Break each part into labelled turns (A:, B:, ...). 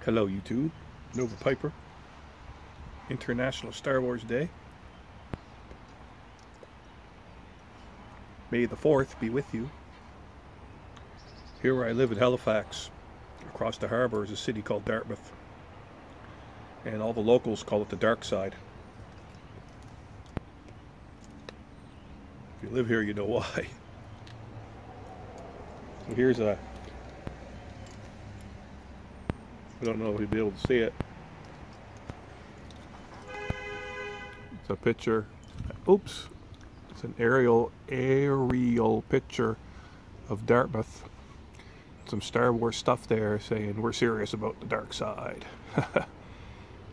A: Hello YouTube, Nova Piper, International Star Wars Day. May the 4th be with you. Here where I live in Halifax, across the harbour is a city called Dartmouth. And all the locals call it the dark side. If you live here, you know why. So here's a... I don't know if you'll be able to see it. It's a picture. Oops. It's an aerial picture of Dartmouth. Some Star Wars stuff there saying we're serious about the dark side.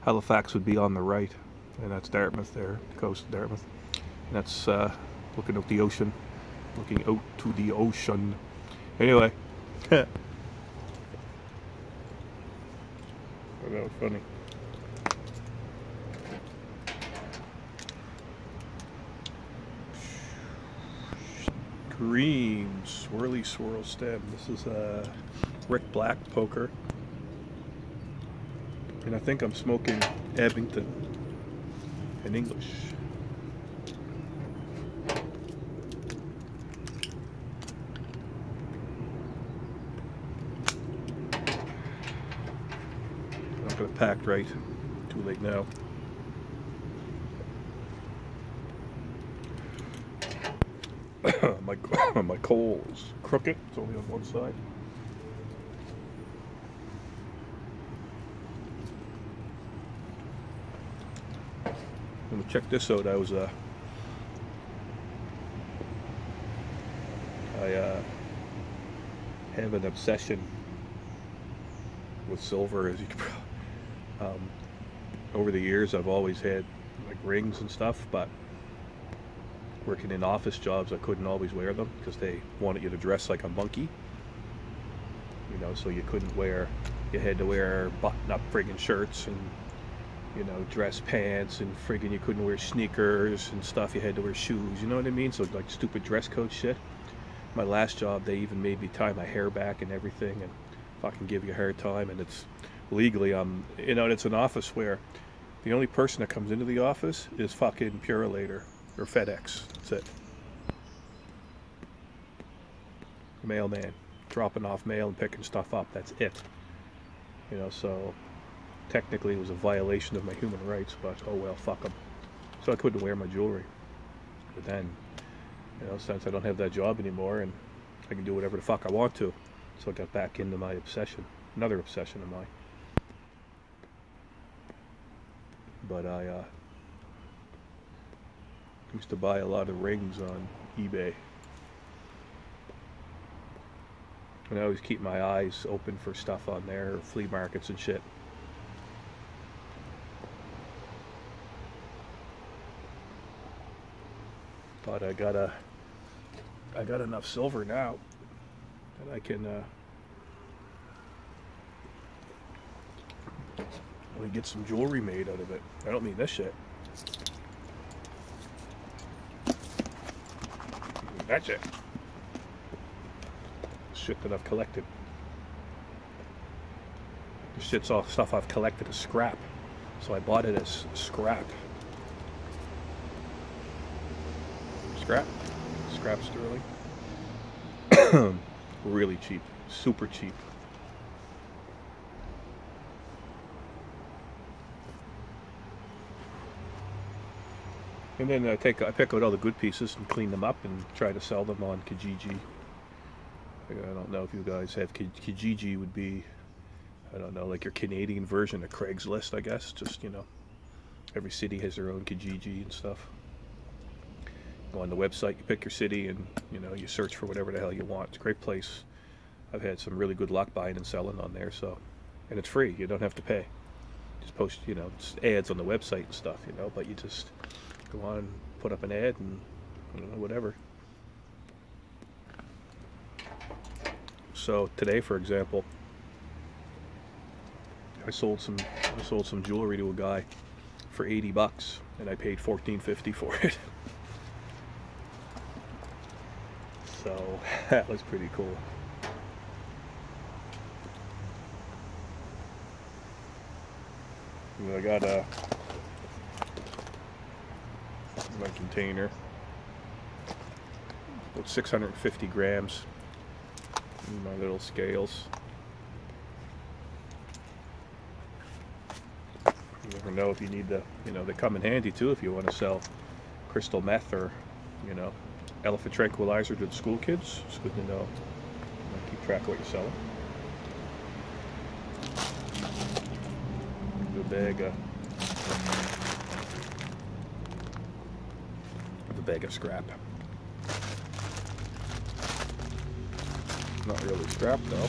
A: Halifax would be on the right, and that's Dartmouth there, the coast of Dartmouth. And that's looking out the ocean. Looking out to the ocean. Anyway. Oh, that was funny. Green swirly swirl stem. This is a Rick Black poker. And I think I'm smoking Abington in English. Not gonna pack right. Too late now. my coal is crooked. It's only on one side. Let me check this out. I have an obsession with silver, as you can over the years. I've always had like rings and stuff, but working in office jobs I couldn't always wear them because they wanted you to dress like a monkey, you know, so you had to wear button-up friggin' shirts and, you know, dress pants, and friggin' you couldn't wear sneakers and stuff. You had to wear shoes, you know what I mean? So like stupid dress code shit. My last job, they even made me tie my hair back and everything and fucking give you a hard time, and it's legally, you know, it's an office where the only person that comes into the office is fucking Purolator or FedEx. That's it. Mailman dropping off mail and picking stuff up. That's it. You know, so technically it was a violation of my human rights, but oh well, fuck them. So I couldn't wear my jewelry. But then, you know, since I don't have that job anymore and I can do whatever the fuck I want to, so I got back into my obsession. Another obsession of mine. But I used to buy a lot of rings on eBay. And I always keep my eyes open for stuff on there, flea markets and shit. But I got enough silver now that I can really get some jewelry made out of it. I don't mean this shit. That's it. Shit that I've collected. This shit's all stuff I've collected as scrap. So I bought it as scrap. Scrap sterling. Really cheap. Super cheap. And then I pick out all the good pieces and clean them up and try to sell them on Kijiji. I don't know if you guys have Kijiji. Would be, I don't know, like your Canadian version of Craigslist, I guess. Just, you know, every city has their own Kijiji and stuff. Go on the website, you pick your city, and, you know, you search for whatever the hell you want. It's a great place. I've had some really good luck buying and selling on there, so, and it's free. You don't have to pay. Just post, you know, ads on the website and stuff, you know, but you just go on and put up an ad and, I don't know, whatever. So today, for example, I sold some jewelry to a guy for $80, and I paid $14.50 for it. So that was pretty cool. I got my container, about 650 grams. My little scales. You never know if you need the, they come in handy too if you want to sell crystal meth or, elephant tranquilizer to the school kids. It's good to know. Keep track of what you're selling. The bag of scrap. Not really scrap though.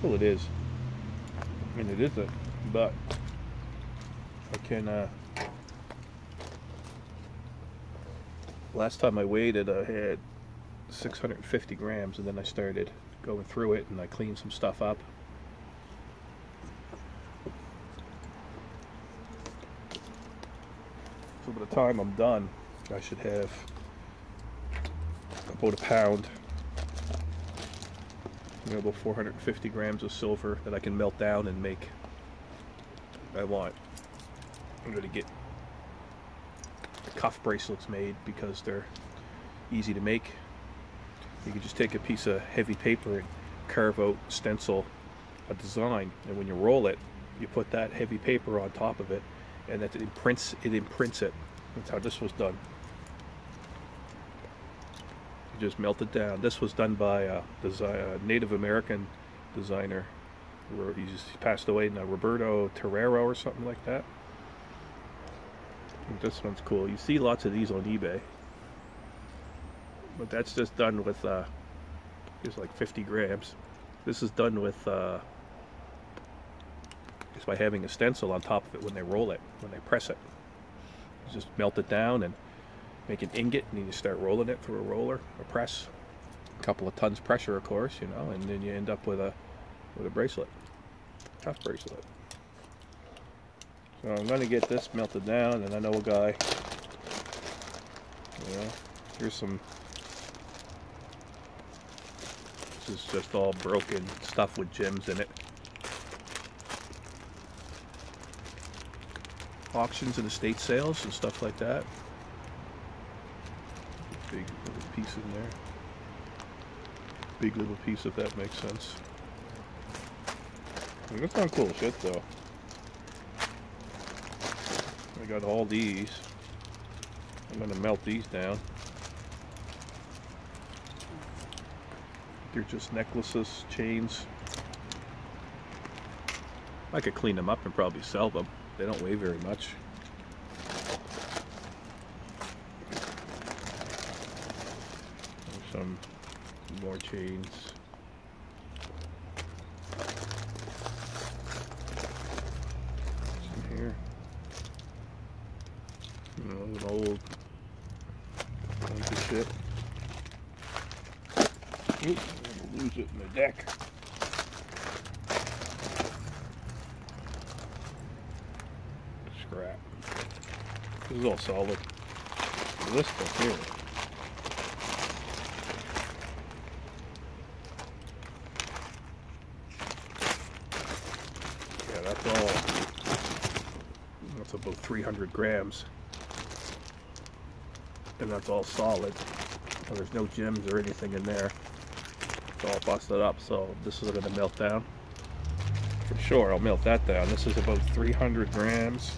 A: Well, it is. I mean, it isn't, but I can. Last time I weighed it, I had 650 grams, and then I started going through it, and I cleaned some stuff up. So by the time I'm done, I should have about a pound, about 450 grams of silver that I can melt down and make what I want. I'm going to get cuff bracelets made because they're easy to make. You can just take a piece of heavy paper and carve out, stencil a design, and when you roll it, you put that heavy paper on top of it, and that it imprints it. That's how this was done. You just melt it down. This was done by a Native American designer. He passed away now, Roberto Terrero or something like that. I think this one's cool. You see lots of these on eBay, but that's just done with it's like 50 grams. This is done with just by having a stencil on top of it when they roll it, when they press it. You just melt it down and make an ingot, and then you start rolling it through a roller, a press. A couple of tons pressure, of course, and then you end up with a bracelet, cuff bracelet. So I'm going to get this melted down, and I know a guy. Here's some. This is just all broken stuff with gems in it. Auctions and estate sales and stuff like that. Big little piece in there. Big little piece, if that makes sense. That's not cool shit though. I got all these. I'm gonna melt these down. They're just necklaces, chains. I could clean them up and probably sell them. They don't weigh very much. There's some more chains. Some here. An old bunch of shit. Oops, I'm gonna lose it in the deck. Scrap. This is all solid. This stuff here. Yeah, that's all. That's about 300 grams. And that's all solid. So there's no gems or anything in there. It's all busted up, so this is going to melt down. For sure, I'll melt that down. This is about 300 grams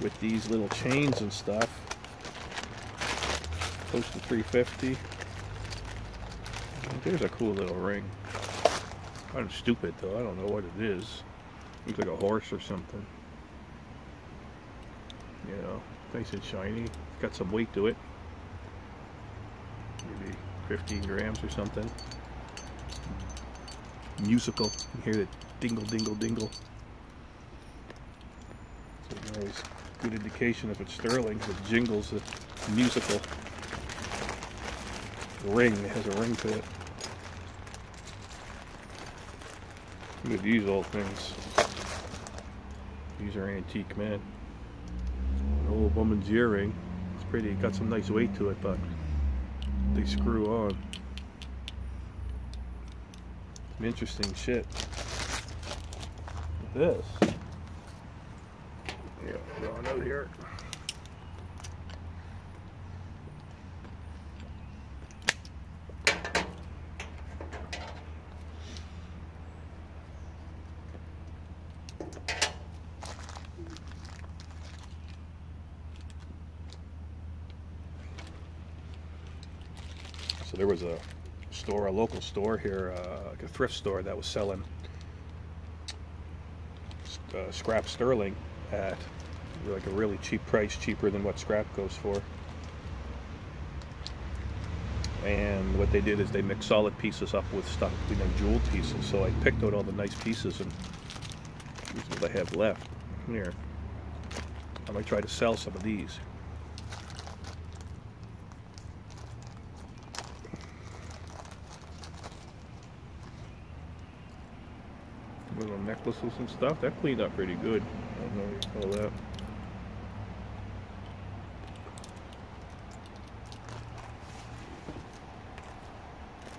A: with these little chains and stuff. Close to 350. There's a cool little ring. Kind of stupid though, I don't know what it is. Looks like a horse or something. Nice and shiny. Got some weight to it. Maybe 15 grams or something. Musical. You hear the dingle, dingle, dingle. So always good indication if it's sterling. It jingles, the musical ring. It has a ring to it. Look at these old things. These are antique, man. An old woman's earring. It's pretty. Got some nice weight to it, but they screw on. Some interesting shit. this. Yeah, going out here. So there was a store, a local store here, like a thrift store that was selling scrap sterling at like a really cheap price, cheaper than what scrap goes for. And what they did is they mixed solid pieces up with stuff, you know, jeweled pieces. So I picked out all the nice pieces, and this is what I have left. Here, I might try to sell some of these. Little necklaces and stuff. That cleaned up pretty good. I don't know what you call that.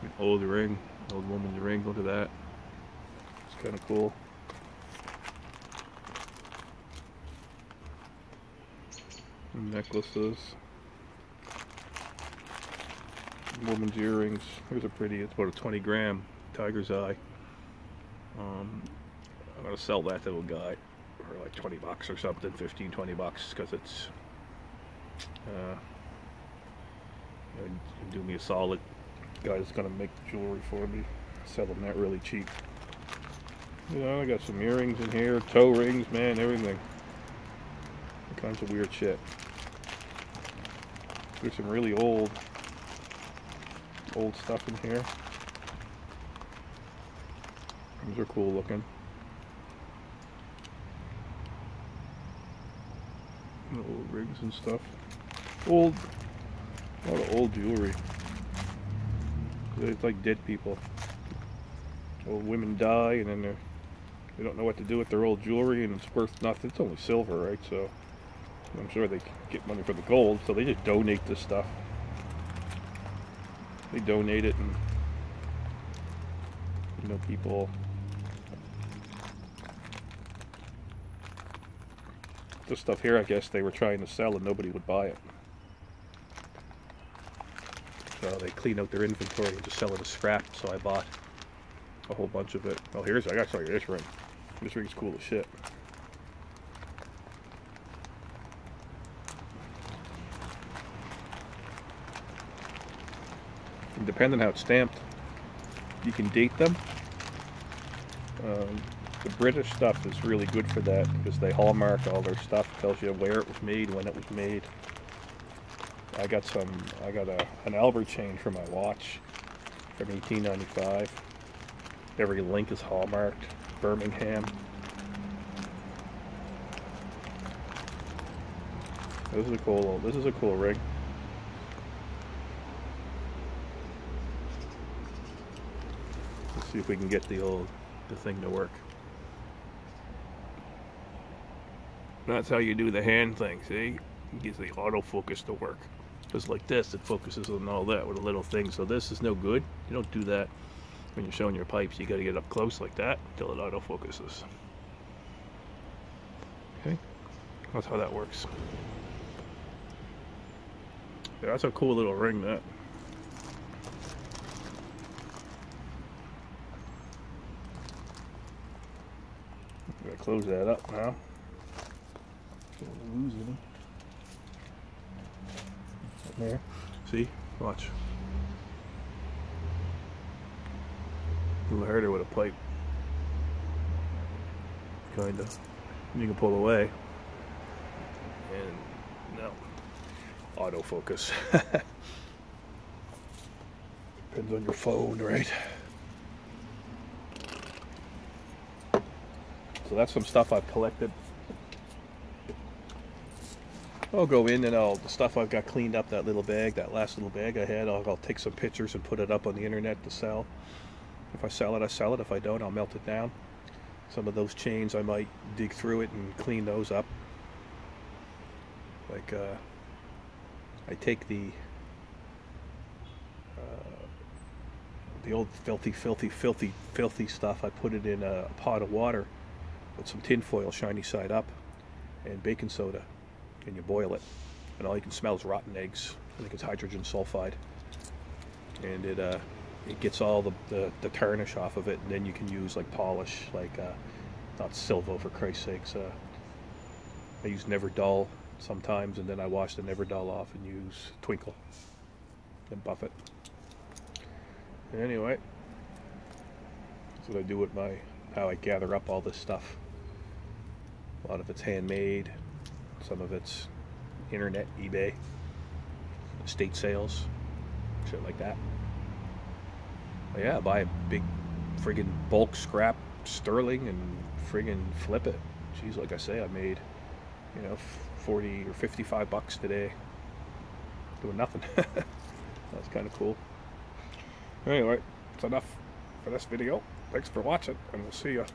A: An old ring, old woman's ring. Look at that. It's kind of cool. Necklaces. Woman's earrings. Here's a pretty. It's about a 20 gram tiger's eye. I'm gonna sell that to a guy for like 20 bucks or something, 15, 20 bucks, because it's do me a solid. Guy that's gonna make the jewelry for me, sell them that really cheap. You know, I got some earrings in here, toe rings, man, everything. All kinds of weird shit. There's some really old stuff in here. These are cool looking. Old rigs and stuff. A lot of old jewelry. It's like dead people. Old women die, and then they don't know what to do with their old jewelry, and it's worth nothing. It's only silver, right? So I'm sure they get money for the gold, so they just donate this stuff. They donate it, and you know, people. This stuff here, I guess they were trying to sell and nobody would buy it. So they clean out their inventory and just sell it as scrap. So I bought a whole bunch of it. Oh, I gotta show you this ring. This ring's cool as shit. And depending on how it's stamped, you can date them. The British stuff is really good for that because they hallmark all their stuff. It tells you where it was made, when it was made. I got an Albert chain for my watch from 1895. Every link is hallmarked. Birmingham. This is a cool ring. Let's see if we can get the thing to work. That's how you do the hand thing, see? You get the autofocus to work. Just like this, it focuses on all that with a little thing. So this is no good. You don't do that when you're showing your pipes. You got to get up close like that until it autofocuses. Okay, that's how that works. Yeah, that's a cool little ring, that. I'm gonna close that up now. Losing there. See? Watch. A little harder with a pipe. Kinda. You can pull away. And no. Autofocus. Depends on your phone, right? So that's some stuff I've collected. I'll go in and the stuff I've got cleaned up, that little bag, that last little bag I had, I'll take some pictures and put it up on the internet to sell. If I sell it, I sell it. If I don't, I'll melt it down. Some of those chains, I might dig through it and clean those up. Like, I take the old filthy stuff, I put it in a pot of water with some tin foil, shiny side up, and baking soda, and you boil it, and all you can smell is rotten eggs. I think it's hydrogen sulfide, and it gets all the tarnish off of it, and then you can use like polish, like not Silvo for Christ's sakes. I use Never-Dull sometimes, and then I wash the Never-Dull off and use Twinkle and buff it. Anyway, that's what I do with how I gather up all this stuff. A lot of it's handmade, some of it's internet, eBay, estate sales, shit like that. But yeah, buy a big friggin' bulk scrap sterling and friggin' flip it. Geez, like I say, I made, 40 or 55 bucks today doing nothing. That's kind of cool. Anyway, that's enough for this video. Thanks for watching, and we'll see you